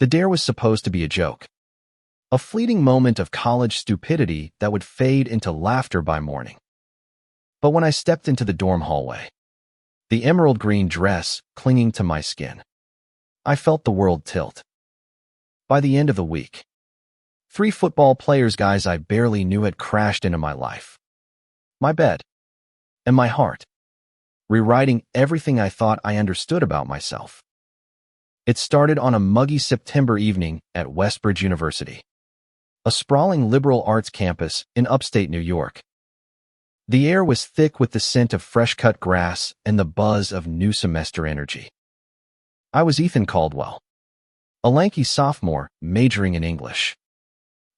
The dare was supposed to be a joke, a fleeting moment of college stupidity that would fade into laughter by morning. But when I stepped into the dorm hallway, the emerald green dress clinging to my skin, I felt the world tilt. By the end of the week, 3 football players, guys I barely knew, had crashed into my life, my bed, and my heart, rewriting everything I thought I understood about myself. It started on a muggy September evening at Westbridge University, a sprawling liberal arts campus in upstate New York. The air was thick with the scent of fresh-cut grass and the buzz of new semester energy. I was Ethan Caldwell, a lanky sophomore majoring in English,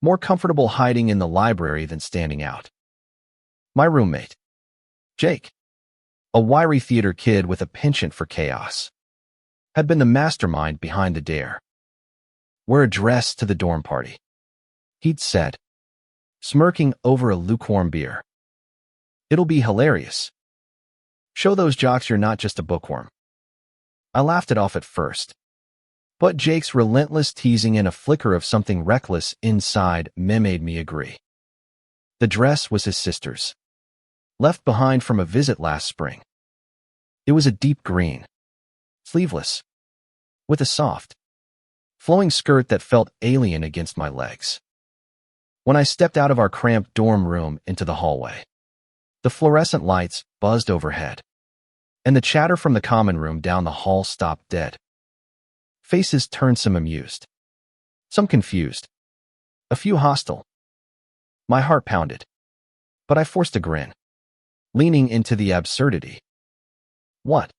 more comfortable hiding in the library than standing out. My roommate, Jake, a wiry theater kid with a penchant for chaos, had been the mastermind behind the dare. "Wear a dress to the dorm party," he'd said, smirking over a lukewarm beer. "It'll be hilarious. Show those jocks you're not just a bookworm." I laughed it off at first, but Jake's relentless teasing and a flicker of something reckless inside made me agree. The dress was his sister's, left behind from a visit last spring. It was a deep green, sleeveless, with a soft, flowing skirt that felt alien against my legs. When I stepped out of our cramped dorm room into the hallway, the fluorescent lights buzzed overhead, and the chatter from the common room down the hall stopped dead. Faces turned, some amused, some confused, a few hostile. My heart pounded, but I forced a grin, leaning into the absurdity. "What?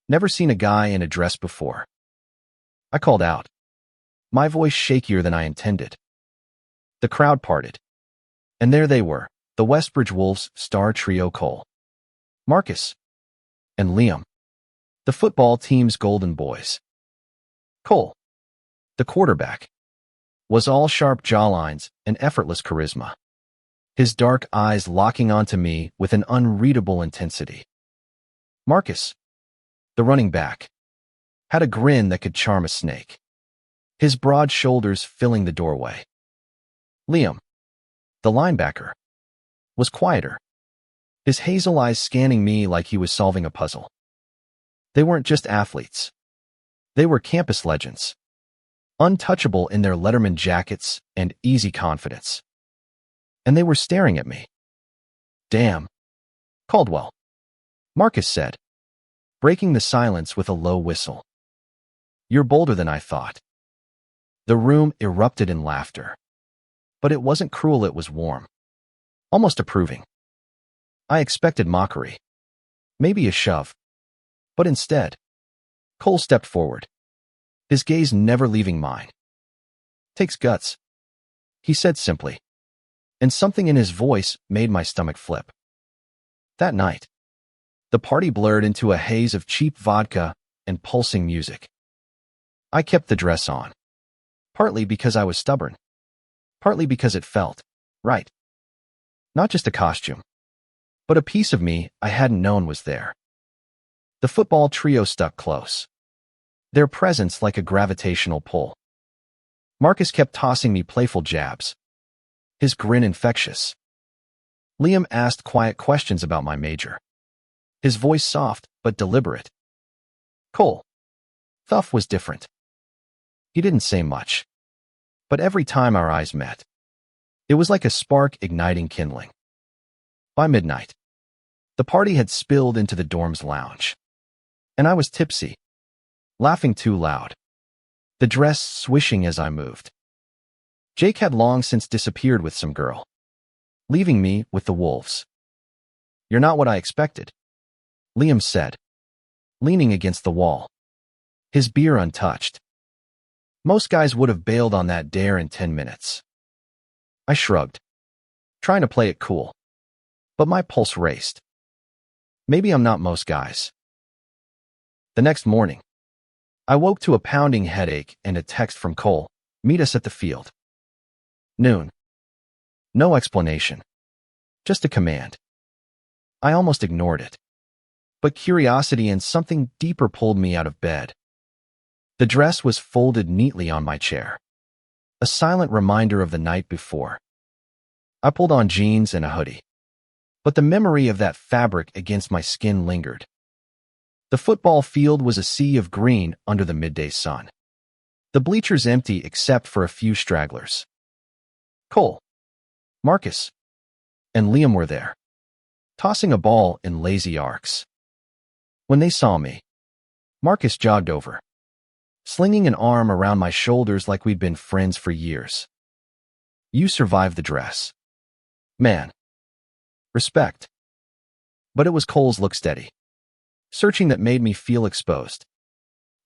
Never seen a guy in a dress before," I called out, my voice shakier than I intended. The crowd parted, and there they were, the Westbridge Wolves' star trio: Cole, Marcus, and Liam, the football team's golden boys. Cole, the quarterback, was all sharp jawlines and effortless charisma, his dark eyes locking onto me with an unreadable intensity. Marcus, the running back, had a grin that could charm a snake, his broad shoulders filling the doorway. Liam, the linebacker, was quieter, his hazel eyes scanning me like he was solving a puzzle. They weren't just athletes. They were campus legends, untouchable in their Letterman jackets and easy confidence. And they were staring at me. "Damn, Caldwell," Marcus said, breaking the silence with a low whistle. "You're bolder than I thought." The room erupted in laughter. But it wasn't cruel, it was warm, almost approving. I expected mockery, maybe a shove. But instead, Cole stepped forward, his gaze never leaving mine. "Takes guts," he said simply, and something in his voice made my stomach flip. That night, the party blurred into a haze of cheap vodka and pulsing music. I kept the dress on, partly because I was stubborn, partly because it felt right. Not just a costume, but a piece of me I hadn't known was there. The football trio stuck close, their presence like a gravitational pull. Marcus kept tossing me playful jabs, his grin infectious. Liam asked quiet questions about my major, his voice soft but deliberate. Cole, Thuff, was different. He didn't say much, but every time our eyes met, it was like a spark igniting kindling. By midnight, the party had spilled into the dorm's lounge, and I was tipsy, laughing too loud, the dress swishing as I moved. Jake had long since disappeared with some girl, leaving me with the wolves. "You're not what I expected," Liam said, leaning against the wall, his beer untouched. "Most guys would have bailed on that dare in 10 minutes. I shrugged, trying to play it cool, but my pulse raced. Maybe I'm not most guys. The next morning, I woke to a pounding headache and a text from Cole: "Meet us at the field. Noon." No explanation, just a command. I almost ignored it, but curiosity and something deeper pulled me out of bed. The dress was folded neatly on my chair, a silent reminder of the night before. I pulled on jeans and a hoodie, but the memory of that fabric against my skin lingered. The football field was a sea of green under the midday sun. The bleachers empty except for a few stragglers. Cole, Marcus, and Liam were there, tossing a ball in lazy arcs. When they saw me, Marcus jogged over, slinging an arm around my shoulders like we'd been friends for years. You survived the dress. Man. Respect. But it was Cole's look steady, searching that made me feel exposed,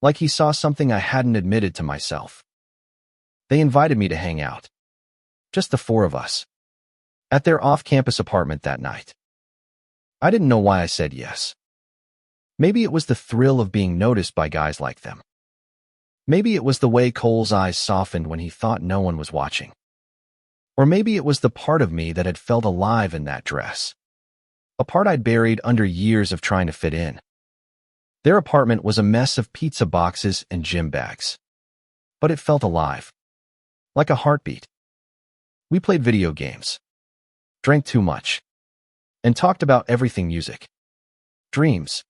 like he saw something I hadn't admitted to myself. They invited me to hang out, just the four of us, at their off-campus apartment that night. I didn't know why I said yes. Maybe it was the thrill of being noticed by guys like them. Maybe it was the way Cole's eyes softened when he thought no one was watching. Or maybe it was the part of me that had felt alive in that dress, a part I'd buried under years of trying to fit in. Their apartment was a mess of pizza boxes and gym bags, but it felt alive, like a heartbeat. We played video games, drank too much, and talked about everything: music, dreams,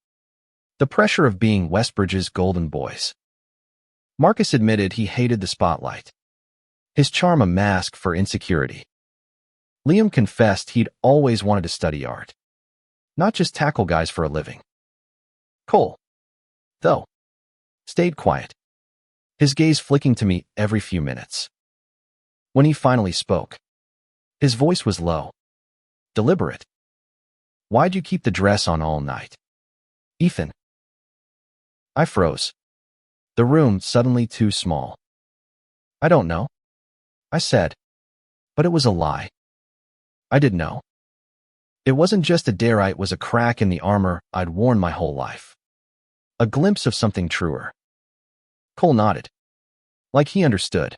the pressure of being Westbridge's golden boys. Marcus admitted he hated the spotlight, his charm a mask for insecurity. Liam confessed he'd always wanted to study art, not just tackle guys for a living. Cole, though, stayed quiet, his gaze flicking to me every few minutes. When he finally spoke, his voice was low, deliberate. Why'd you keep the dress on all night, Ethan? I froze, the room suddenly too small. I don't know, I said, but it was a lie. I didn't know. It wasn't just a dare, it was a crack in the armor I'd worn my whole life. A glimpse of something truer. Cole nodded, like he understood,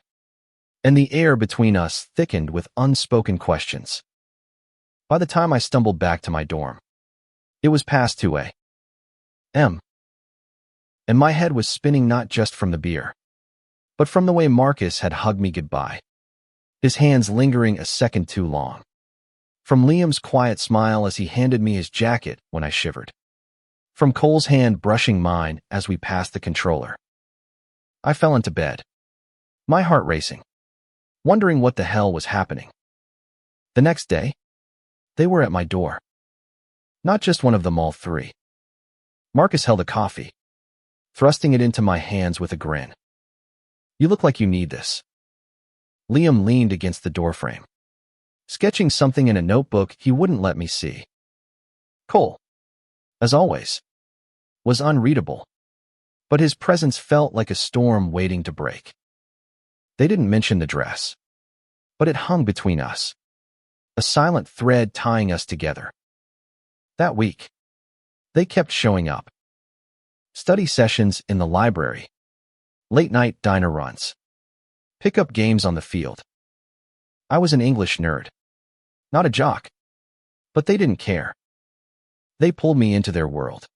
and the air between us thickened with unspoken questions. By the time I stumbled back to my dorm, it was past 2 a.m., and my head was spinning not just from the beer, but from the way Marcus had hugged me goodbye, his hands lingering a second too long, from Liam's quiet smile as he handed me his jacket when I shivered, from Cole's hand brushing mine as we passed the controller. I fell into bed, my heart racing, wondering what the hell was happening. The next day, they were at my door. Not just one of them, all three. Marcus held a coffee, thrusting it into my hands with a grin. You look like you need this. Liam leaned against the doorframe, sketching something in a notebook he wouldn't let me see. Cole, as always, was unreadable, but his presence felt like a storm waiting to break. They didn't mention the dress, but it hung between us, a silent thread tying us together. That week, they kept showing up. Study sessions in the library, late-night diner runs, pickup games on the field. I was an English nerd, not a jock, but they didn't care. They pulled me into their world,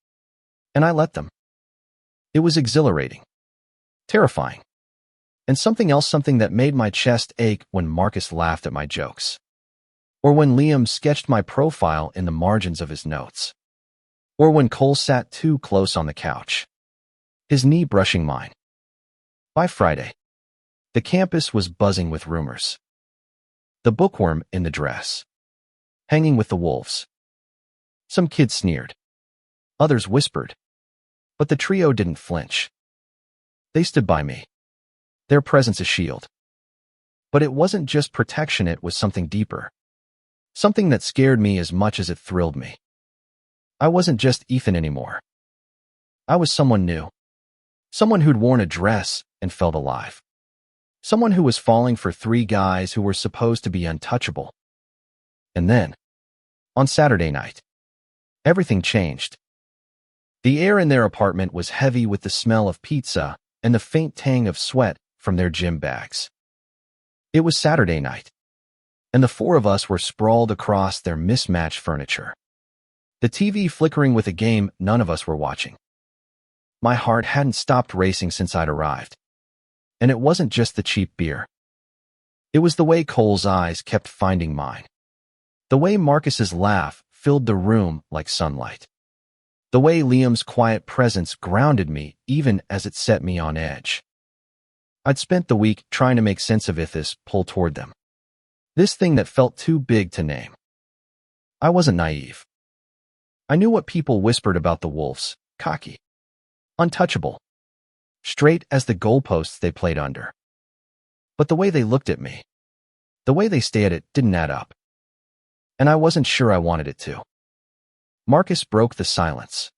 and I let them. It was exhilarating, terrifying, and something else, something that made my chest ache when Marcus laughed at my jokes, or when Liam sketched my profile in the margins of his notes, or when Cole sat too close on the couch, his knee brushing mine. By Friday, the campus was buzzing with rumors. The bookworm in the dress, hanging with the wolves. Some kids sneered, others whispered, but the trio didn't flinch. They stood by me, their presence a shield. But it wasn't just protection, it was something deeper, something that scared me as much as it thrilled me. I wasn't just Ethan anymore. I was someone new, someone who'd worn a dress and felt alive, someone who was falling for 3 guys who were supposed to be untouchable. And then, on Saturday night, everything changed. The air in their apartment was heavy with the smell of pizza and the faint tang of sweat from their gym bags. It was Saturday night, and the 4 of us were sprawled across their mismatched furniture, the TV flickering with a game none of us were watching. My heart hadn't stopped racing since I'd arrived. And it wasn't just the cheap beer. It was the way Cole's eyes kept finding mine. The way Marcus's laugh filled the room like sunlight. The way Liam's quiet presence grounded me even as it set me on edge. I'd spent the week trying to make sense of Ithis pull toward them. This thing that felt too big to name. I wasn't naive. I knew what people whispered about the Wolves: cocky, untouchable, straight as the goalposts they played under. But the way they looked at me, the way they stayed at it, didn't add up. And I wasn't sure I wanted it to. Marcus broke the silence,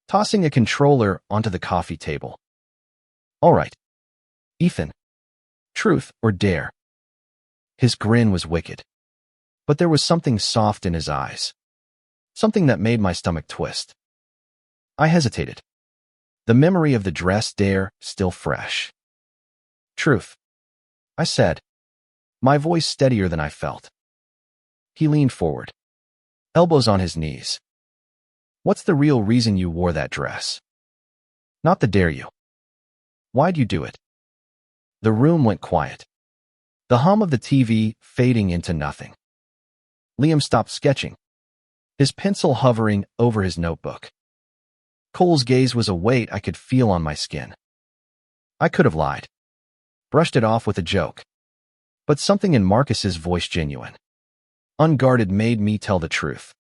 tossing a controller onto the coffee table. All right, Ethan. Truth or dare? His grin was wicked. But there was something soft in his eyes. Something that made my stomach twist. I hesitated. The memory of the dress dare still fresh. Truth, I said, my voice steadier than I felt. He leaned forward, elbows on his knees. What's the real reason you wore that dress? Not the dare you. Why'd you do it? The room went quiet. The hum of the TV fading into nothing. Liam stopped sketching, his pencil hovering over his notebook. Cole's gaze was a weight I could feel on my skin. I could have lied, brushed it off with a joke. But something in Marcus's voice, genuine, unguarded, made me tell the truth.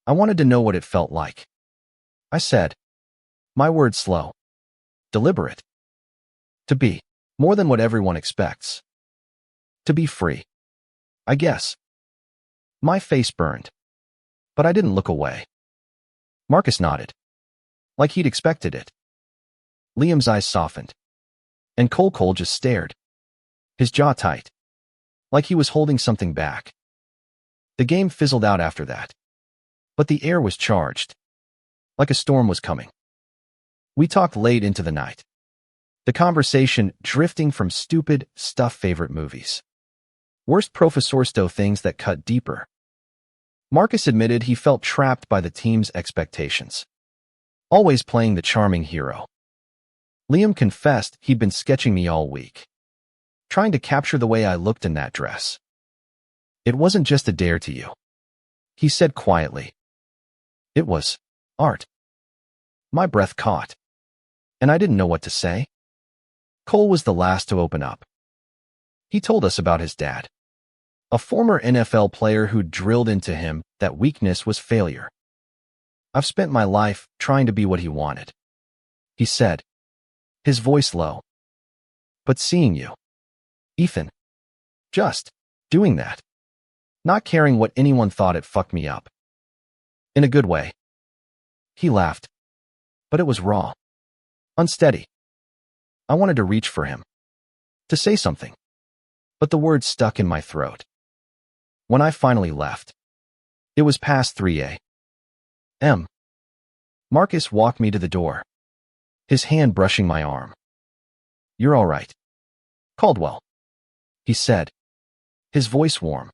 I wanted to know what it felt like. I said, my words slow, deliberate. To be more than what everyone expects. To be free, I guess. My face burned, but I didn't look away. Marcus nodded, like he'd expected it. Liam's eyes softened, and Cole just stared, his jaw tight, like he was holding something back. The game fizzled out after that, but the air was charged, like a storm was coming. We talked late into the night, the conversation drifting from stupid stuff, favorite movies, worst professorsto things that cut deeper. Marcus admitted he felt trapped by the team's expectations, always playing the charming hero. Liam confessed he'd been sketching me all week, trying to capture the way I looked in that dress. It wasn't just a dare to you, he said quietly. It was art. My breath caught, and I didn't know what to say. Cole was the last to open up. He told us about his dad, a former NFL player who drilled into him that weakness was failure. I've spent my life trying to be what he wanted, he said, his voice low. But seeing you, Ethan, just doing that, not caring what anyone thought, it fucked me up. In a good way. He laughed, but it was raw, unsteady. I wanted to reach for him, to say something, but the words stuck in my throat. When I finally left, it was past 3 a.m. Marcus walked me to the door, his hand brushing my arm. You're all right, Caldwell, he said, his voice warm.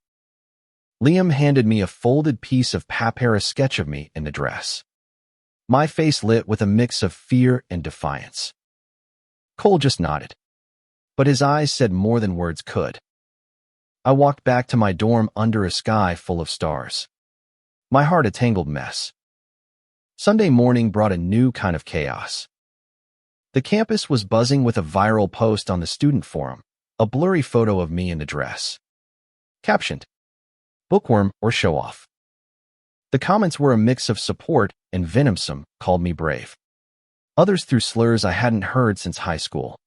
Liam handed me a folded piece of papyrus sketch of me in the dress. My face lit with a mix of fear and defiance. Cole just nodded, but his eyes said more than words could. I walked back to my dorm under a sky full of stars, my heart a tangled mess. Sunday morning brought a new kind of chaos. The campus was buzzing with a viral post on the student forum, a blurry photo of me in the dress. Captioned, bookworm or show off. The comments were a mix of support and venom. Some called me brave. Others threw slurs I hadn't heard since high school.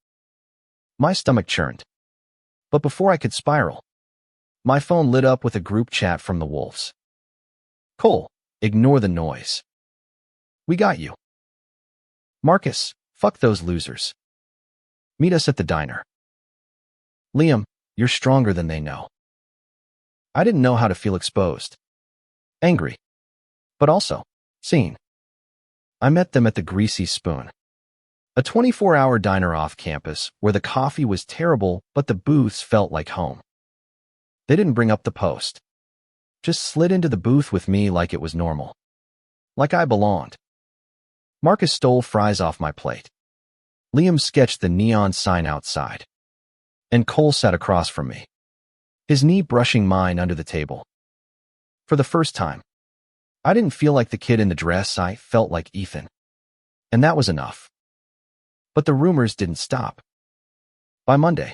My stomach churned. But before I could spiral, my phone lit up with a group chat from the Wolves. Cole, ignore the noise. We got you. Marcus, fuck those losers. Meet us at the diner. Liam, you're stronger than they know. I didn't know how to feel: exposed, angry, but also seen. I met them at the Greasy Spoon, a 24-hour diner off campus where the coffee was terrible but the booths felt like home. They didn't bring up the post, just slid into the booth with me like it was normal, like I belonged. Marcus stole fries off my plate. Liam sketched the neon sign outside. And Cole sat across from me, his knee brushing mine under the table. For the first time, I didn't feel like the kid in the dress, I felt like Ethan. And that was enough. But the rumors didn't stop. By Monday,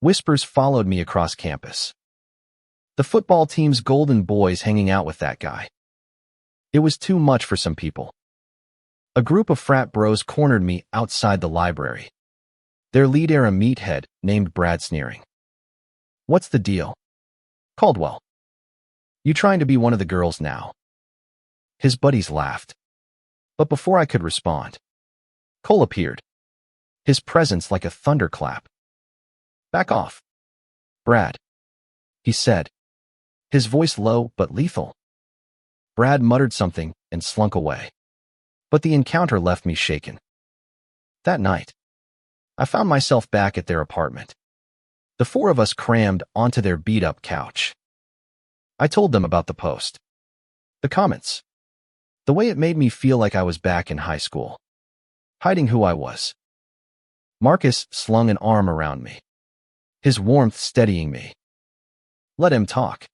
whispers followed me across campus. The football team's golden boys hanging out with that guy. It was too much for some people. A group of frat bros cornered me outside the library. Their lead era meathead, named Brad, sneering. "What's the deal? Caldwell, you trying to be one of the girls now?" His buddies laughed. But before I could respond, Cole appeared, his presence like a thunderclap. "Back off, Brad," he said, his voice low but lethal. Brad muttered something and slunk away. But the encounter left me shaken. That night, I found myself back at their apartment. The four of us crammed onto their beat-up couch. I told them about the post, the comments, the way it made me feel like I was back in high school, hiding who I was. Marcus slung an arm around me, his warmth steadying me. "Let him talk,"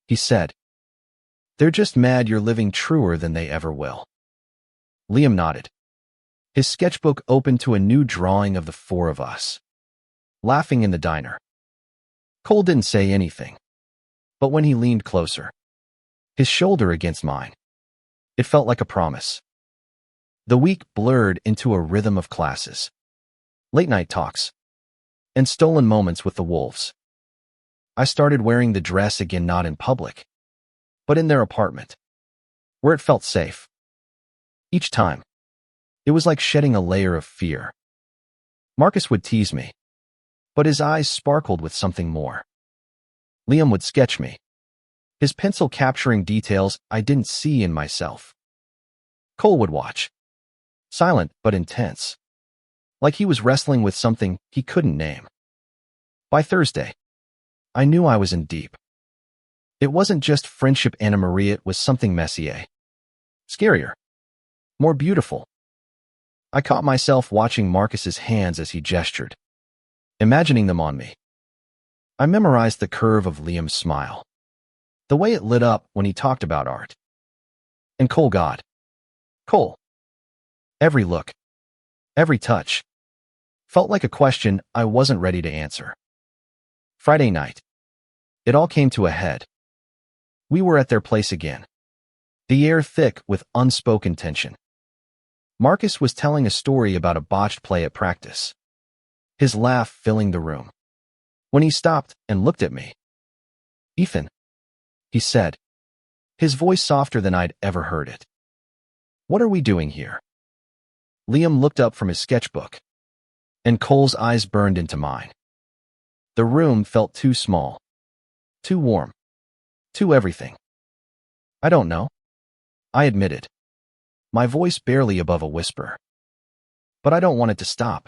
he said. "They're just mad you're living truer than they ever will." Liam nodded, his sketchbook open to a new drawing of the four of us, laughing in the diner. Cole didn't say anything, but when he leaned closer, his shoulder against mine, it felt like a promise. The week blurred into a rhythm of classes, late-night talks, and stolen moments with the wolves. I started wearing the dress again, not in public, but in their apartment, where it felt safe. Each time, it was like shedding a layer of fear. Marcus would tease me, but his eyes sparkled with something more. Liam would sketch me, his pencil capturing details I didn't see in myself. Cole would watch, silent but intense, like he was wrestling with something he couldn't name. By Thursday, I knew I was in deep. It wasn't just friendship Anna Maria, it was something messier, scarier, more beautiful. I caught myself watching Marcus's hands as he gestured, imagining them on me. I memorized the curve of Liam's smile, the way it lit up when he talked about art. And Cole, every look, every touch, felt like a question I wasn't ready to answer. Friday night, it all came to a head. We were at their place again, the air thick with unspoken tension. Marcus was telling a story about a botched play at practice, his laugh filling the room. When he stopped and looked at me, "Ethan," he said, his voice softer than I'd ever heard it. "What are we doing here?" Liam looked up from his sketchbook, and Cole's eyes burned into mine. The room felt too small, too warm, too everything. "I don't know," I admitted, my voice barely above a whisper. "But I don't want it to stop."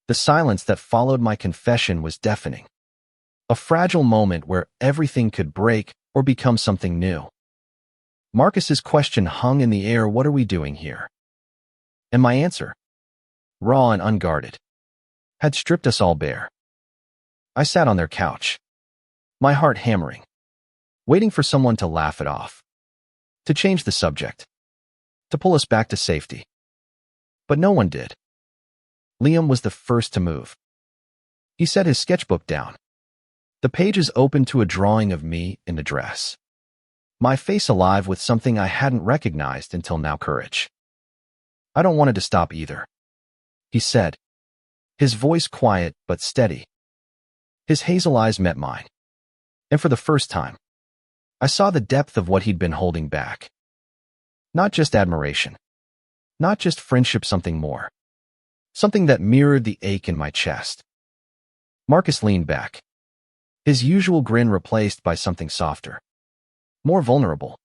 The silence that followed my confession was deafening, a fragile moment where everything could break or become something new. Marcus's question hung in the air, "What are we doing here?" And my answer, raw and unguarded, had stripped us all bare. I sat on their couch, my heart hammering, waiting for someone to laugh it off, to change the subject, to pull us back to safety. But no one did. Liam was the first to move. He set his sketchbook down, the pages open to a drawing of me in a dress, my face alive with something I hadn't recognized until now, courage. "I don't want it to stop either," he said, his voice quiet but steady. His hazel eyes met mine, and for the first time, I saw the depth of what he'd been holding back. Not just admiration, not just friendship, something more, something that mirrored the ache in my chest. Marcus leaned back, his usual grin replaced by something softer, more vulnerable.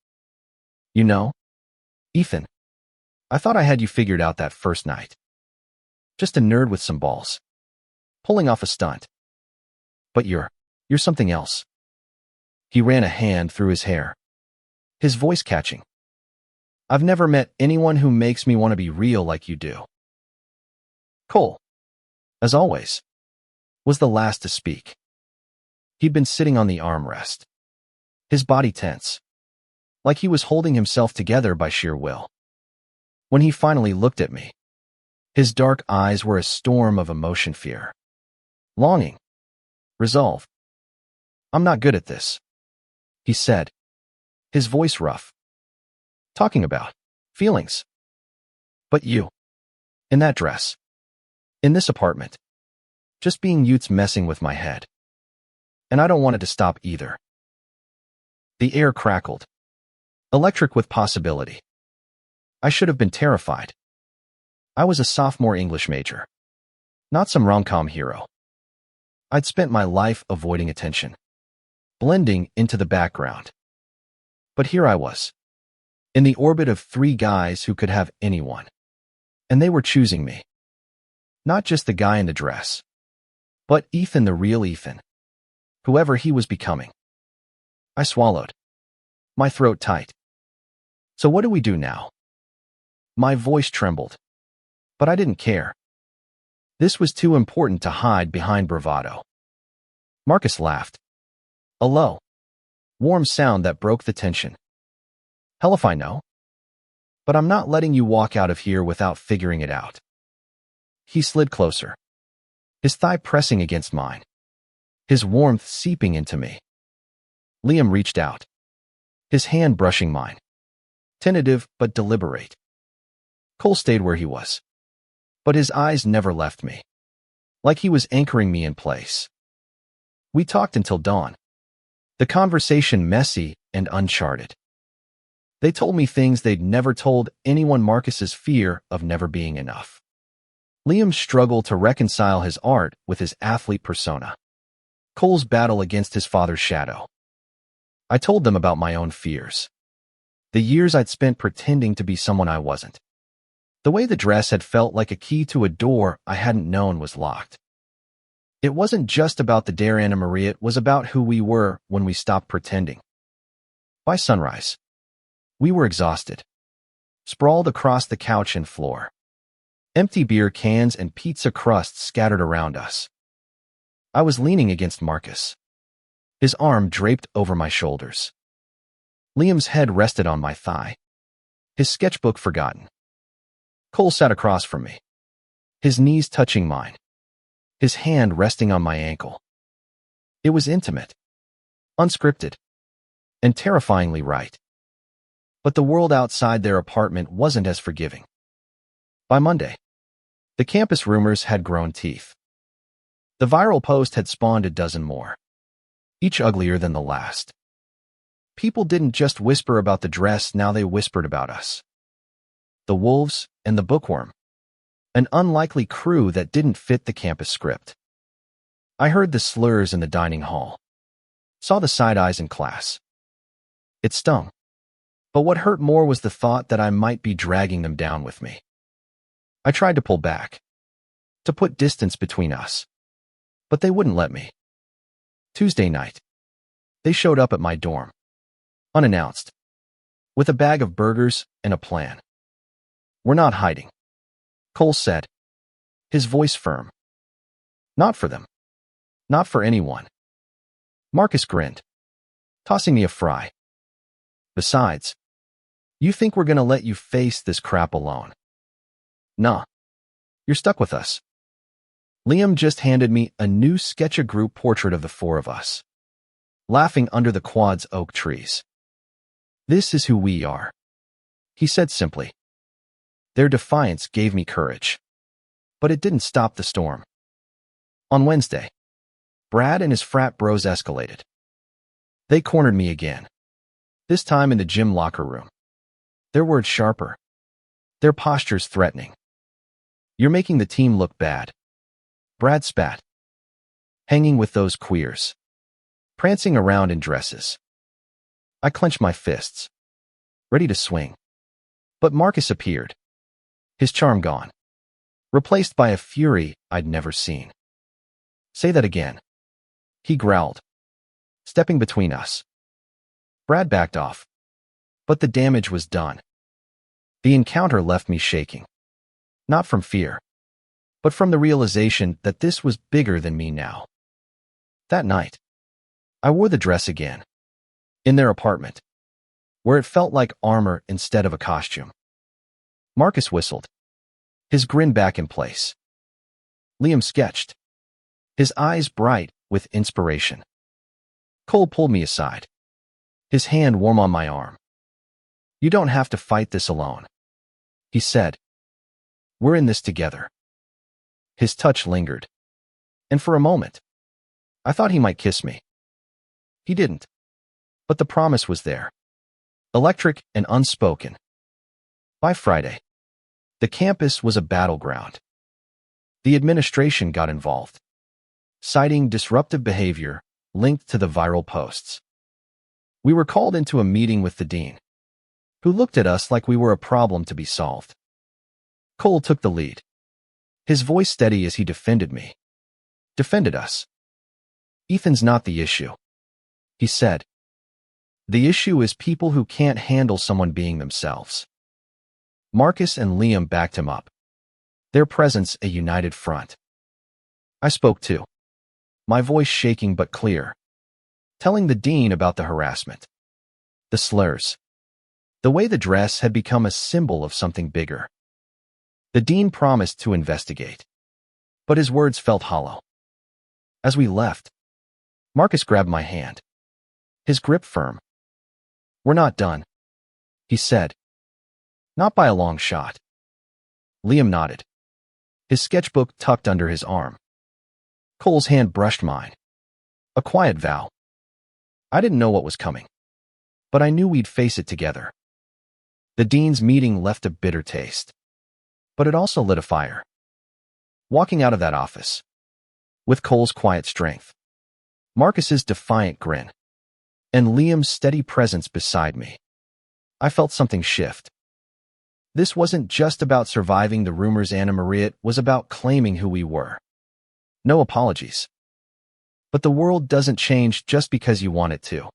"You know, Ethan, I thought I had you figured out that first night. Just a nerd with some balls, pulling off a stunt. But you're something else." He ran a hand through his hair, his voice catching. I've never met anyone who makes me want to be real like you do. Cole, as always, was the last to speak. He'd been sitting on the armrest, his body tense, like he was holding himself together by sheer will. When he finally looked at me, his dark eyes were a storm of emotion, fear, longing, resolve. I'm not good at this, he said, his voice rough. Talking about feelings. But you, in that dress, in this apartment, just being you's messing with my head. And I don't want it to stop either. The air crackled, electric with possibility. I should have been terrified. I was a sophomore English major, not some rom-com hero. I'd spent my life avoiding attention, blending into the background. But here I was, in the orbit of 3 guys who could have anyone. And they were choosing me. Not just the guy in the dress, but Ethan, the real Ethan, whoever he was becoming. I swallowed, my throat tight. So what do we do now? My voice trembled, but I didn't care. This was too important to hide behind bravado. Marcus laughed, a low, warm sound that broke the tension. Hell if I know. But I'm not letting you walk out of here without figuring it out. He slid closer, his thigh pressing against mine, his warmth seeping into me. Liam reached out, his hand brushing mine, tentative but deliberate. Cole stayed where he was, but his eyes never left me, like he was anchoring me in place. We talked until dawn, the conversation messy and uncharted. They told me things they'd never told anyone. Marcus's fear of never being enough. Liam's struggle to reconcile his art with his athlete persona. Cole's battle against his father's shadow. I told them about my own fears. The years I'd spent pretending to be someone I wasn't. The way the dress had felt like a key to a door I hadn't known was locked. It wasn't just about the dare Anna Maria, it was about who we were when we stopped pretending. By sunrise, we were exhausted, sprawled across the couch and floor. Empty beer cans and pizza crusts scattered around us. I was leaning against Marcus, his arm draped over my shoulders. Liam's head rested on my thigh, his sketchbook forgotten. Cole sat across from me, his knees touching mine, his hand resting on my ankle. It was intimate, unscripted, and terrifyingly right. But the world outside their apartment wasn't as forgiving. By Monday, the campus rumors had grown teeth. The viral post had spawned a dozen more, each uglier than the last. People didn't just whisper about the dress, now they whispered about us. The wolves and the bookworm, an unlikely crew that didn't fit the campus script. I heard the slurs in the dining hall, saw the side eyes in class. It stung. But what hurt more was the thought that I might be dragging them down with me. I tried to pull back, to put distance between us, but they wouldn't let me. Tuesday night, they showed up at my dorm, unannounced, with a bag of burgers and a plan. We're not hiding, Cole said, his voice firm. Not for them. Not for anyone. Marcus grinned, tossing me a fry. Besides, you think we're gonna let you face this crap alone? Nah. You're stuck with us. Liam just handed me a new sketch group portrait of the 4 of us, laughing under the quad's oak trees. This is who we are, he said simply. Their defiance gave me courage, but it didn't stop the storm. On Wednesday, Brad and his frat bros escalated. They cornered me again, this time in the gym locker room. Their words sharper, their postures threatening. You're making the team look bad, Brad spat. Hanging with those queers, prancing around in dresses. I clenched my fists, ready to swing. But Marcus appeared, his charm gone, replaced by a fury I'd never seen. Say that again, he growled, stepping between us. Brad backed off, but the damage was done. The encounter left me shaking, not from fear, but from the realization that this was bigger than me now. That night, I wore the dress again, in their apartment, where it felt like armor instead of a costume. Marcus whistled, his grin back in place. Liam sketched, his eyes bright with inspiration. Cole pulled me aside, his hand warm on my arm. "You don't have to fight this alone," he said. "We're in this together." His touch lingered, and for a moment, I thought he might kiss me. He didn't, but the promise was there, electric and unspoken. By Friday, the campus was a battleground. The administration got involved, citing disruptive behavior linked to the viral posts. We were called into a meeting with the dean, who looked at us like we were a problem to be solved. Cole took the lead, his voice steady as he defended us. "Ethan's not the issue," he said. "The issue is people who can't handle someone being themselves." Marcus and Liam backed him up, their presence a united front. I spoke too, my voice shaking but clear, telling the dean about the harassment, the slurs, the way the dress had become a symbol of something bigger. The dean promised to investigate, but his words felt hollow. As we left, Marcus grabbed my hand, his grip firm. "We're not done," he said. "Not by a long shot." Liam nodded, his sketchbook tucked under his arm. Cole's hand brushed mine, a quiet vow. I didn't know what was coming, but I knew we'd face it together. The dean's meeting left a bitter taste, but it also lit a fire. Walking out of that office, with Cole's quiet strength, Marcus's defiant grin, and Liam's steady presence beside me, I felt something shift. This wasn't just about surviving the rumors Anna Maria, it was about claiming who we were. No apologies. But the world doesn't change just because you want it to.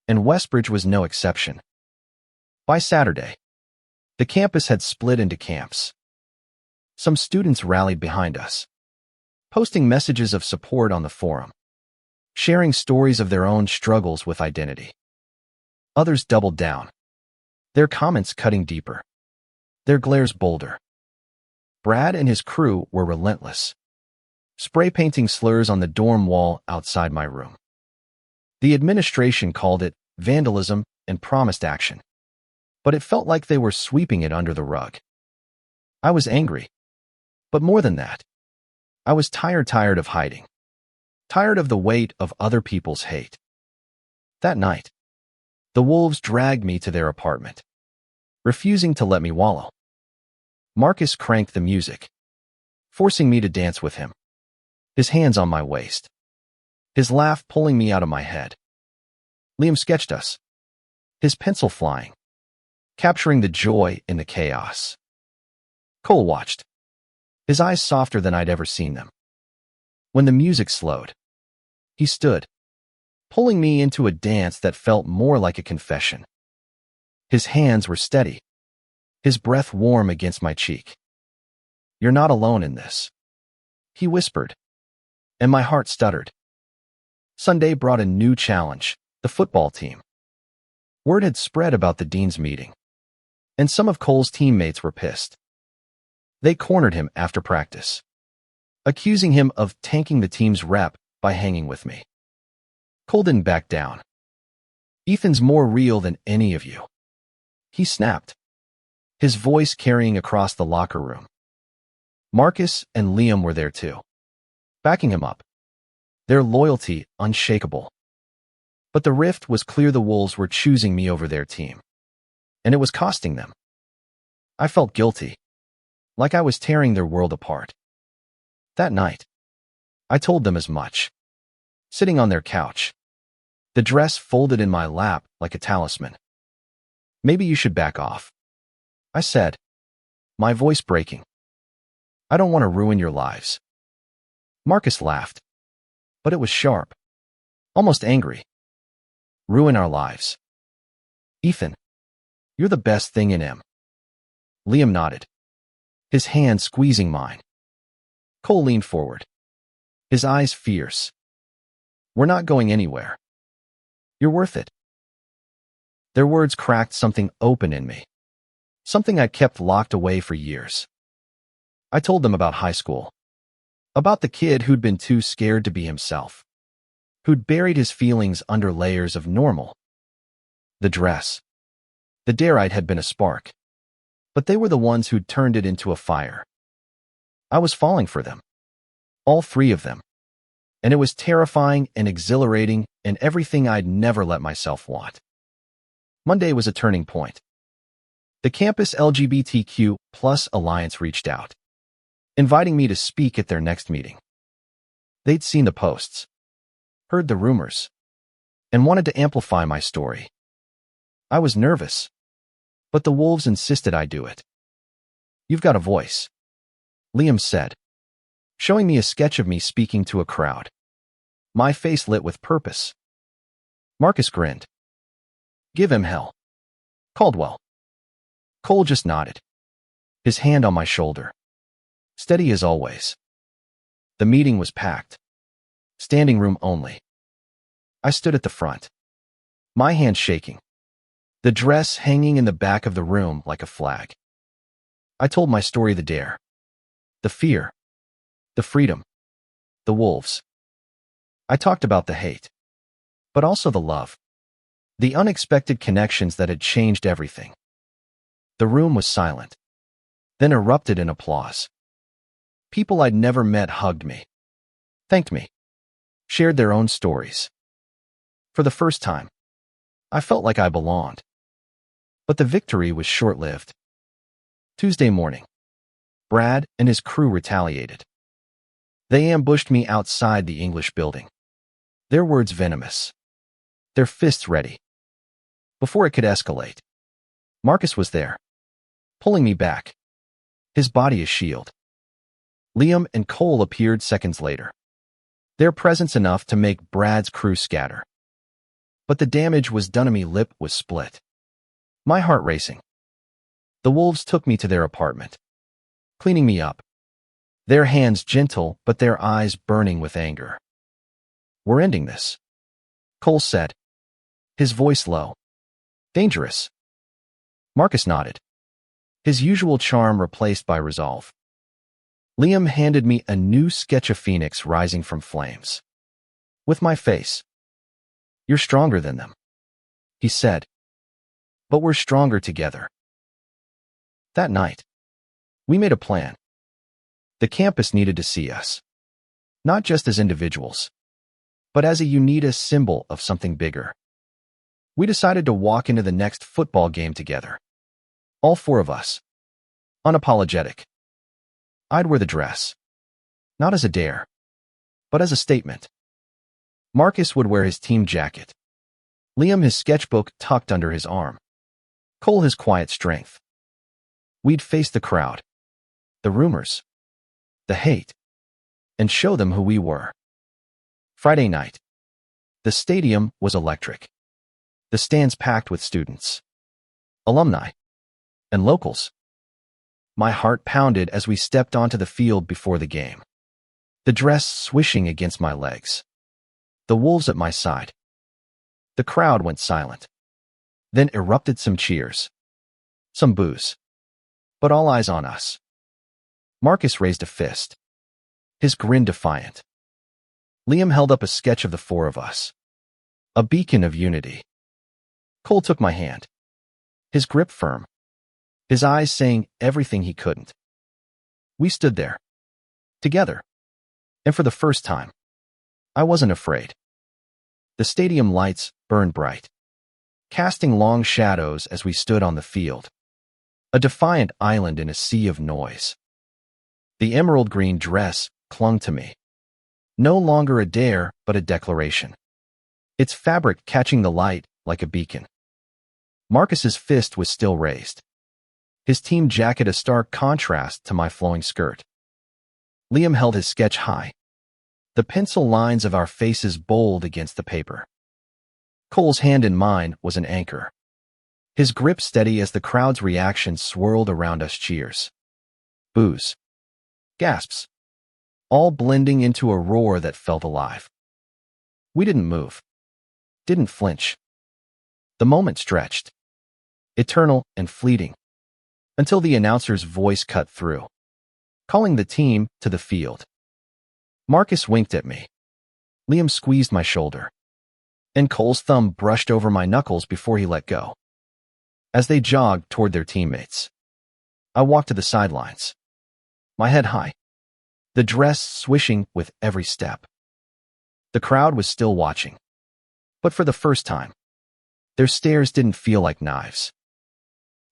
And Westbridge was no exception. By Saturday, the campus had split into camps. Some students rallied behind us, posting messages of support on the forum, sharing stories of their own struggles with identity. Others doubled down, their comments cutting deeper, their glares bolder. Brad and his crew were relentless, spray painting slurs on the dorm wall outside my room. The administration called it vandalism and promised action, but it felt like they were sweeping it under the rug. I was angry, but more than that, I was tired of hiding, tired of the weight of other people's hate. That night, the wolves dragged me to their apartment, refusing to let me wallow. Marcus cranked the music, forcing me to dance with him, his hands on my waist, his laugh pulling me out of my head. Liam sketched us, his pencil flying, capturing the joy in the chaos. Cole watched, his eyes softer than I'd ever seen them. When the music slowed, he stood, pulling me into a dance that felt more like a confession. His hands were steady, his breath warm against my cheek. "You're not alone in this," he whispered, and my heart stuttered. Sunday brought a new challenge, the football team. Word had spread about the dean's meeting, and some of Cole's teammates were pissed. They cornered him after practice, accusing him of tanking the team's rep by hanging with me. Cole didn't back down. "Ethan's more real than any of you," he snapped, his voice carrying across the locker room. Marcus and Liam were there too, backing him up, their loyalty unshakable. But the rift was clear. The wolves were choosing me over their team, and it was costing them. I felt guilty, like I was tearing their world apart. That night, I told them as much, sitting on their couch, the dress folded in my lap like a talisman. "Maybe you should back off," I said, my voice breaking. "I don't want to ruin your lives." Marcus laughed, but it was sharp, almost angry. "Ruin our lives? Ethan, you're the best thing in him." Liam nodded, his hand squeezing mine. Cole leaned forward, his eyes fierce. We're not going anywhere. You're worth it. Their words cracked something open in me, something I'd kept locked away for years. I told them about high school, about the kid who'd been too scared to be himself, who'd buried his feelings under layers of normal. The dress, the dare-ite had been a spark, but they were the ones who'd turned it into a fire. I was falling for them, all three of them, and it was terrifying and exhilarating and everything I'd never let myself want. Monday was a turning point. The campus LGBTQ+ Alliance reached out, inviting me to speak at their next meeting. They'd seen the posts, heard the rumors, and wanted to amplify my story. I was nervous, but the wolves insisted I do it. You've got a voice, Liam said, showing me a sketch of me speaking to a crowd, my face lit with purpose. Marcus grinned. Give him hell. Caldwell. Cole just nodded, his hand on my shoulder, steady as always. The meeting was packed, standing room only. I stood at the front, my hand shaking, the dress hanging in the back of the room like a flag. I told my story, the dare, the fear, the freedom, the wolves. I talked about the hate, but also the love, the unexpected connections that had changed everything. The room was silent, then erupted in applause. People I'd never met hugged me, thanked me, shared their own stories. For the first time, I felt like I belonged. But the victory was short-lived. Tuesday morning, Brad and his crew retaliated. They ambushed me outside the English building, their words venomous, their fists ready. Before it could escalate, Marcus was there, pulling me back, his body a shield. Liam and Cole appeared seconds later, their presence enough to make Brad's crew scatter. But the damage was done. My lip was split, my heart racing. The wolves took me to their apartment, cleaning me up, their hands gentle but their eyes burning with anger. We're ending this, Cole said, his voice low. Dangerous. Marcus nodded, his usual charm replaced by resolve. Liam handed me a new sketch of Phoenix rising from flames, with my face. You're stronger than them, he said, but we're stronger together. That night, we made a plan. The campus needed to see us, not just as individuals, but as a UNITA symbol of something bigger. We decided to walk into the next football game together, all four of us, unapologetic. I'd wear the dress, not as a dare, but as a statement. Marcus would wear his team jacket, Liam his sketchbook tucked under his arm, Cole his quiet strength. We'd face the crowd, the rumors, the hate, and show them who we were. Friday night. The stadium was electric. The stands packed with students, alumni, and locals. My heart pounded as we stepped onto the field before the game, the dress swishing against my legs, the wolves at my side. The crowd went silent, then erupted some cheers, some boos, but all eyes on us. Marcus raised a fist, his grin defiant. Liam held up a sketch of the four of us, a beacon of unity. Cole took my hand, his grip firm, his eyes saying everything he couldn't. We stood there, together, and for the first time, I wasn't afraid. The stadium lights burned bright, casting long shadows as we stood on the field, a defiant island in a sea of noise. The emerald green dress clung to me, no longer a dare but a declaration, its fabric catching the light like a beacon. Marcus's fist was still raised, his team jacket a stark contrast to my flowing skirt. Liam held his sketch high, the pencil lines of our faces bold against the paper. Cole's hand in mine was an anchor, his grip steady as the crowd's reactions swirled around us. Cheers, boos, gasps, all blending into a roar that felt alive. We didn't move, didn't flinch. The moment stretched, eternal and fleeting, until the announcer's voice cut through, calling the team to the field. Marcus winked at me. Liam squeezed my shoulder, and Cole's thumb brushed over my knuckles before he let go. As they jogged toward their teammates, I walked to the sidelines, my head high, the dress swishing with every step. The crowd was still watching, but for the first time, their stares didn't feel like knives.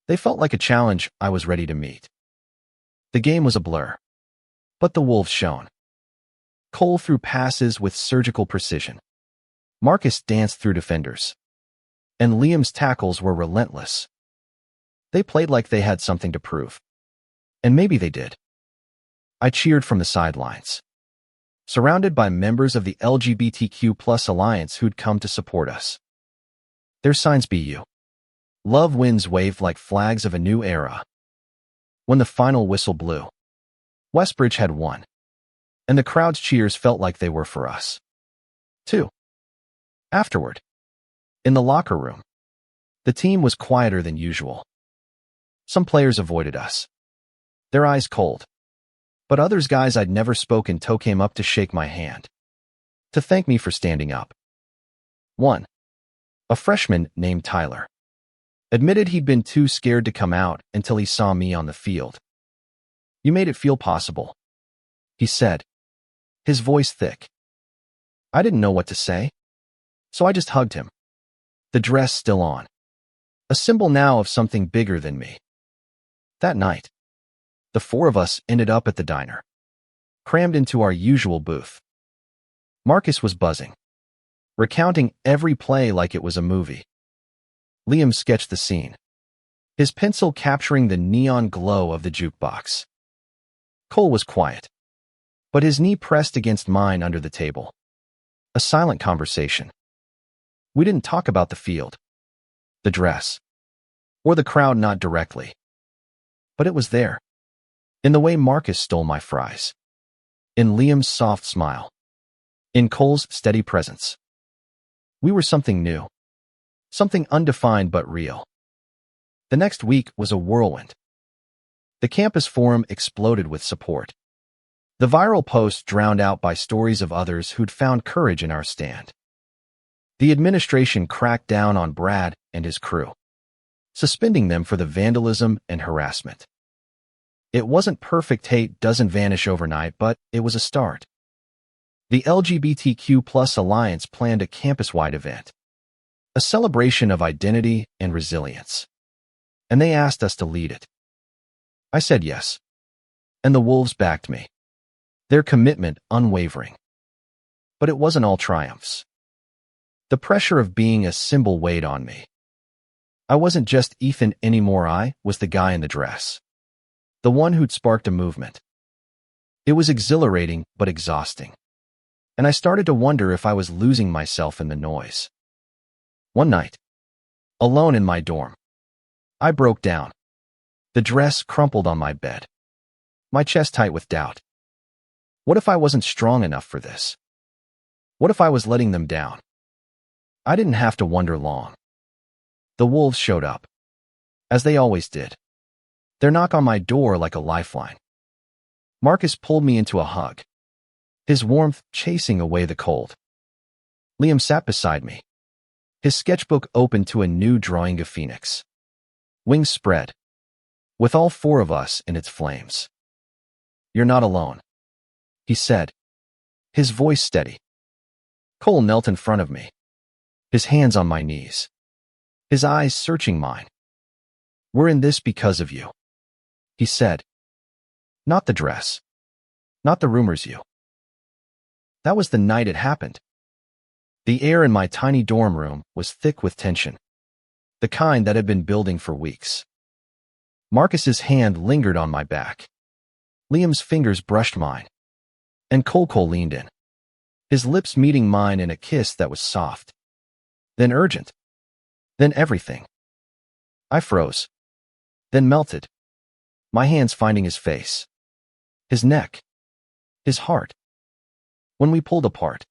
They felt like a challenge I was ready to meet. The game was a blur, but the Wolves shone. Cole threw passes with surgical precision. Marcus danced through defenders, and Liam's tackles were relentless. They played like they had something to prove, and maybe they did. I cheered from the sidelines, surrounded by members of the LGBTQ+ alliance who'd come to support us. Their signs BU. Love winds waved like flags of a new era. When the final whistle blew, Westbridge had won, and the crowd's cheers felt like they were for us, too. Afterward, in the locker room, the team was quieter than usual. Some players avoided us, their eyes cold, but others guys I'd never spoken to came up to shake my hand, to thank me for standing up. One, a freshman named Tyler, admitted he'd been too scared to come out until he saw me on the field. "You made it feel possible," he said, his voice thick. I didn't know what to say, so I just hugged him, the dress still on, a symbol now of something bigger than me. That night, the four of us ended up at the diner, crammed into our usual booth. Marcus was buzzing, recounting every play like it was a movie. Liam sketched the scene, his pencil capturing the neon glow of the jukebox. Cole was quiet, but his knee pressed against mine under the table. A silent conversation. We didn't talk about the field, the dress, or the crowd, not directly. But it was there, in the way Marcus stole my fries, in Liam's soft smile, in Cole's steady presence. We were something new, something undefined but real. The next week was a whirlwind. The campus forum exploded with support. The viral posts drowned out by stories of others who'd found courage in our stand. The administration cracked down on Brad and his crew, suspending them for the vandalism and harassment. It wasn't perfect. Hate doesn't vanish overnight, but it was a start. The LGBTQ+ Alliance planned a campus-wide event, a celebration of identity and resilience, and they asked us to lead it. I said yes, and the Wolves backed me, their commitment unwavering. But it wasn't all triumphs. The pressure of being a symbol weighed on me. I wasn't just Ethan anymore. I was the guy in the dress, the one who'd sparked a movement. It was exhilarating but exhausting, and I started to wonder if I was losing myself in the noise. One night, alone in my dorm, I broke down. The dress crumpled on my bed, my chest tight with doubt. What if I wasn't strong enough for this? What if I was letting them down? I didn't have to wonder long. The Wolves showed up, as they always did, their knock on my door like a lifeline. Marcus pulled me into a hug, his warmth chasing away the cold. Liam sat beside me, his sketchbook open to a new drawing of Phoenix, wings spread, with all four of us in its flames. "You're not alone," he said, his voice steady. Cole knelt in front of me, his hands on my knees, his eyes searching mine. "We're in this because of you," he said. "Not the dress, not the rumors you." That was the night it happened. The air in my tiny dorm room was thick with tension, the kind that had been building for weeks. Marcus's hand lingered on my back. Liam's fingers brushed mine, and Cole leaned in, his lips meeting mine in a kiss that was soft, then urgent, then everything. I froze, then melted, my hands finding his face, his neck, his heart. When we pulled apart,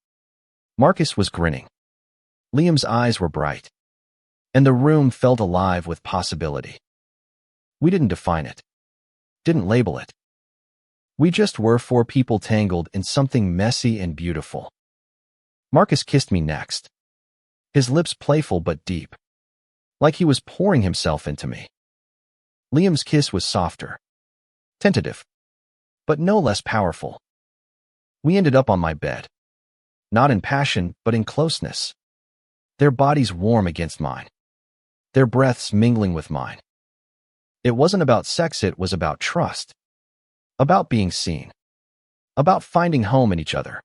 Marcus was grinning. Liam's eyes were bright, and the room felt alive with possibility. We didn't define it, didn't label it. We just were four people tangled in something messy and beautiful. Marcus kissed me next, his lips playful but deep, like he was pouring himself into me. Liam's kiss was softer, tentative, but no less powerful. We ended up on my bed, not in passion, but in closeness. Their bodies warm against mine, their breaths mingling with mine. It wasn't about sex, it was about trust, about being seen, about finding home in each other.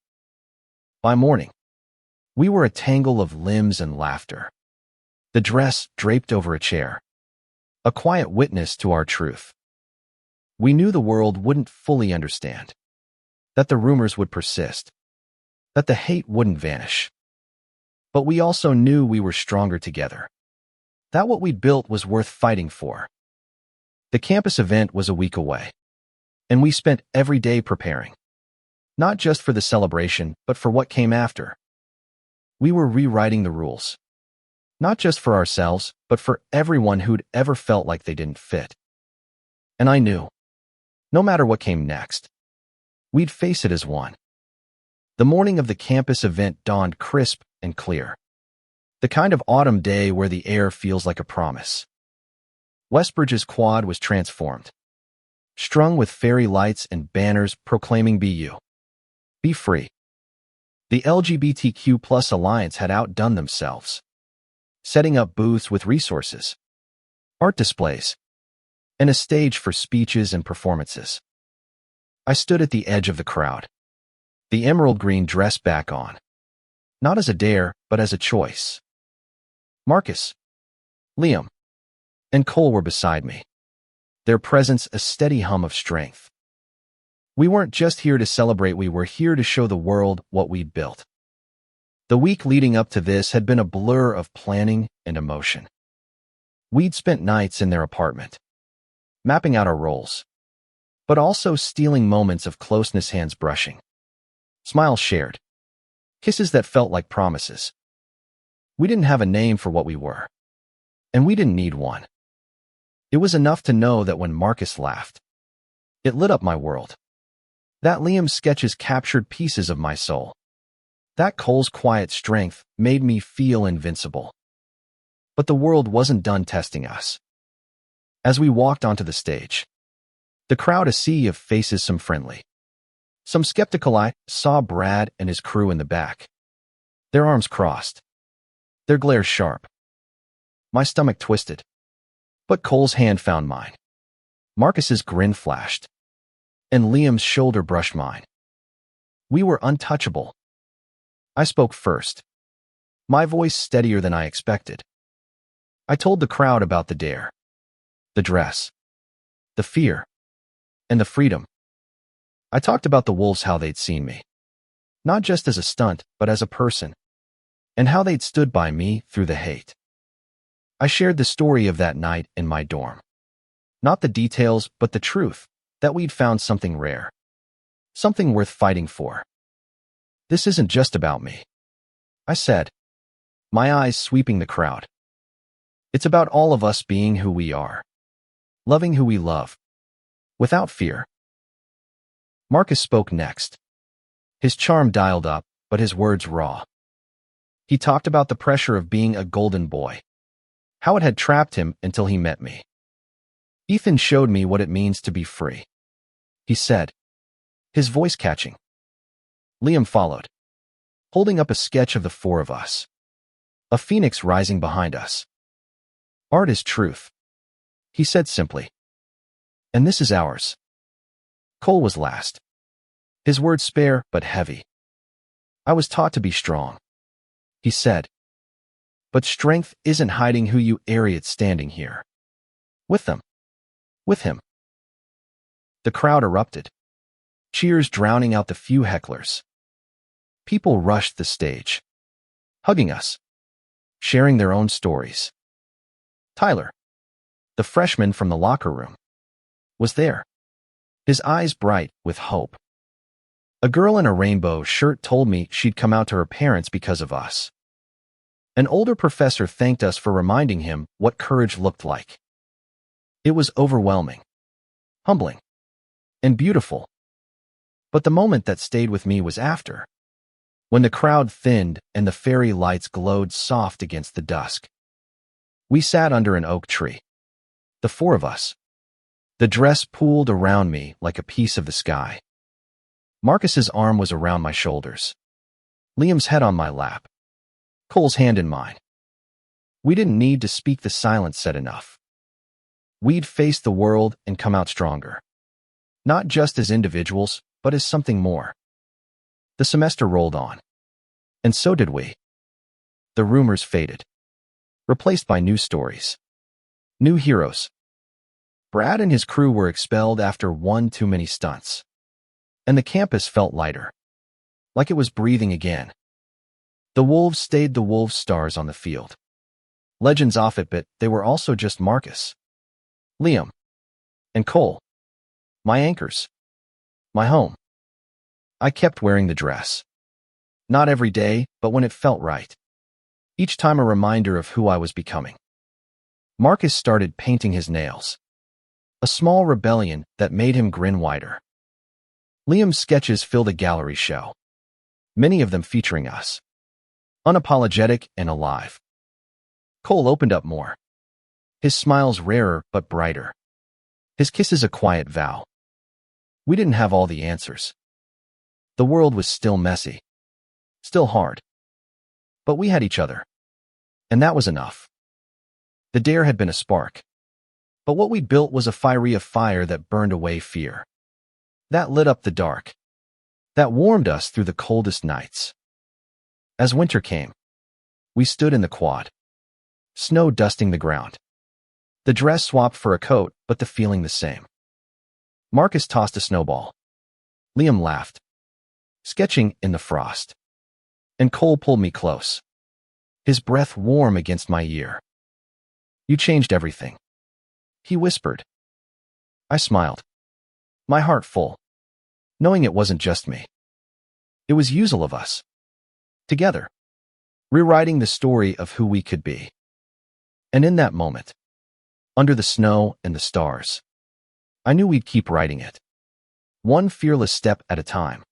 By morning, we were a tangle of limbs and laughter, the dress draped over a chair, a quiet witness to our truth. We knew the world wouldn't fully understand, that the rumors would persist, that the hate wouldn't vanish. But we also knew we were stronger together, that what we'd built was worth fighting for. The campus event was a week away, and we spent every day preparing, not just for the celebration, but for what came after. We were rewriting the rules, not just for ourselves, but for everyone who'd ever felt like they didn't fit. And I knew, no matter what came next, we'd face it as one. The morning of the campus event dawned crisp and clear, the kind of autumn day where the air feels like a promise. Westbridge's quad was transformed, strung with fairy lights and banners proclaiming "Be you, be free." The LGBTQ plus alliance had outdone themselves, setting up booths with resources, art displays, and a stage for speeches and performances. I stood at the edge of the crowd, the emerald green dress back on, not as a dare, but as a choice. Marcus, Liam, and Cole were beside me, their presence a steady hum of strength. We weren't just here to celebrate, we were here to show the world what we'd built. The week leading up to this had been a blur of planning and emotion. We'd spent nights in their apartment, mapping out our roles, but also stealing moments of closeness, hands brushing, smiles shared, kisses that felt like promises. We didn't have a name for what we were, and we didn't need one. It was enough to know that when Marcus laughed, it lit up my world. That Liam's sketches captured pieces of my soul. That Cole's quiet strength made me feel invincible. But the world wasn't done testing us. As we walked onto the stage, the crowd a sea of faces, some friendly, some skeptical. I saw Brad and his crew in the back, their arms crossed, their glare sharp. My stomach twisted, but Cole's hand found mine. Marcus's grin flashed, and Liam's shoulder brushed mine. We were untouchable. I spoke first, my voice steadier than I expected. I told the crowd about the dare, the dress, the fear, and the freedom. I talked about the wolves, how they'd seen me, not just as a stunt, but as a person, and how they'd stood by me through the hate. I shared the story of that night in my dorm. Not the details, but the truth, that we'd found something rare, something worth fighting for. This isn't just about me, I said, my eyes sweeping the crowd. It's about all of us being who we are, loving who we love, without fear. Marcus spoke next, his charm dialed up, but his words raw. He talked about the pressure of being a golden boy, how it had trapped him until he met me. Ethan showed me what it means to be free, he said, his voice catching. Liam followed, holding up a sketch of the four of us, a phoenix rising behind us. Art is truth, he said simply. And this is ours. Cole was last, his words spare but heavy. I was taught to be strong, he said. But strength isn't hiding who you are, it's standing here. With them. With him. The crowd erupted, cheers drowning out the few hecklers. People rushed the stage, hugging us, sharing their own stories. Tyler, the freshman from the locker room, was there, his eyes bright with hope. A girl in a rainbow shirt told me she'd come out to her parents because of us. An older professor thanked us for reminding him what courage looked like. It was overwhelming, humbling, and beautiful. But the moment that stayed with me was after, when the crowd thinned and the fairy lights glowed soft against the dusk. We sat under an oak tree, the four of us. The dress pooled around me like a piece of the sky. Marcus's arm was around my shoulders, Liam's head on my lap, Cole's hand in mine. We didn't need to speak, the silence said enough. We'd face the world and come out stronger, not just as individuals, but as something more. The semester rolled on, and so did we. The rumors faded, replaced by new stories, new heroes. Brad and his crew were expelled after one too many stunts, and the campus felt lighter, like it was breathing again. The Wolves stayed the Wolves stars on the field. Legends off it, but they were also just Marcus, Liam, and Cole, my anchors, my home. I kept wearing the dress. Not every day, but when it felt right. Each time a reminder of who I was becoming. Marcus started painting his nails, a small rebellion that made him grin wider. Liam's sketches filled a gallery show, many of them featuring us, unapologetic and alive. Cole opened up more, his smiles rarer but brighter, his kisses a quiet vow. We didn't have all the answers. The world was still messy, still hard. But we had each other, and that was enough. The dare had been a spark, but what we built was a fire that burned away fear, that lit up the dark, that warmed us through the coldest nights. As winter came, we stood in the quad, snow dusting the ground. The dress swapped for a coat, but the feeling the same. Marcus tossed a snowball. Liam laughed, sketching in the frost. And Cole pulled me close, his breath warm against my ear. "You changed everything," he whispered. I smiled, my heart full, knowing it wasn't just me. It was all of us, together, rewriting the story of who we could be. And in that moment, under the snow and the stars, I knew we'd keep writing it, one fearless step at a time.